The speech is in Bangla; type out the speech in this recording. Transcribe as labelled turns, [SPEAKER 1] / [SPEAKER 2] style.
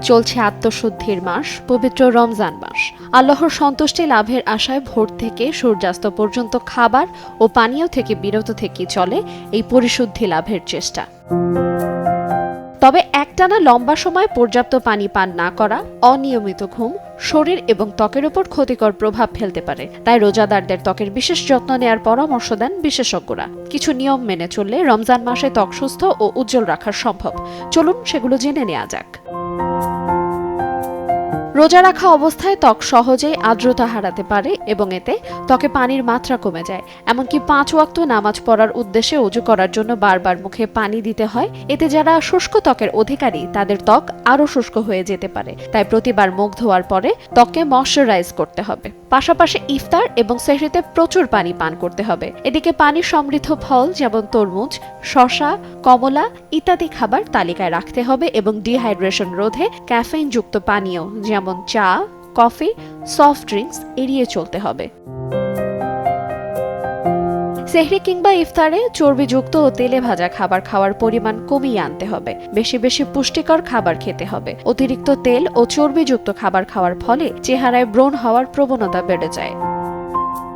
[SPEAKER 1] চলছে আত্মশুদ্ধির মাস, পবিত্র রমজান মাস। আল্লাহর সন্তুষ্টি লাভের আশায় ভোর থেকে সূর্যাস্ত পর্যন্ত খাবার ও পানীয় থেকে বিরত থেকে চলে এই পরিশুদ্ধি লাভের চেষ্টা। তবে একটানা লম্বা সময় পর্যাপ্ত পানি পান না করা, অনিয়মিত ঘুম শরীর এবং ত্বকের উপর ক্ষতিকর প্রভাব ফেলতে পারে। তাই রোজাদারদের ত্বকের বিশেষ যত্ন নেয়ার পরামর্শ দেন বিশেষজ্ঞরা। কিছু নিয়ম মেনে চললে রমজান মাসে ত্বক সুস্থ ও উজ্জ্বল রাখা সম্ভব। চলুন সেগুলো জেনে নেওয়া যাক। রোজা রাখা অবস্থায় ত্বক সহজেই আর্দ্রতা হারাতে পারে এবং এতে ত্বকে পানির মাত্রা কমে যায়। এমনকি 5 ওয়াক্ত নামাজ পড়ার উদ্দেশ্যে ওযু করার জন্য বারবার মুখে পানি দিতে হয়। এতে যারা শুষ্ক ত্বকের অধিকারী তাদের ত্বক আরও শুষ্ক হয়ে যেতে পারে। তাই প্রতিবার মুখ ধোয়ার পরে ত্বককে ময়শ্চারাইজ করতে হবে। পাশাপাশি ইফতার এবং সেহরিতে প্রচুর পানি পান করতে হবে। এদিকে পানি সমৃদ্ধ ফল যেমন তরমুজ, শসা, কমলা ইত্যাদি খাবার তালিকায় রাখতে হবে এবং ডিহাইড্রেশন রোধে ক্যাফেইনযুক্ত পানীয় যেমন চা, কফি, সফট ড্রিঙ্কস এড়িয়ে চলতে হবে। সেহরি কিংবা ইফতারে চর্বিযুক্ত ও তেলে ভাজা খাবার খাওয়ার পরিমাণ কমিয়ে আনতে হবে। বেশি বেশি পুষ্টিকর খাবার খেতে হবে। অতিরিক্ত তেল ও চর্বিযুক্ত খাবার খাওয়ার ফলে চেহারায় ব্রণ হওয়ার প্রবণতা বেড়ে যায়।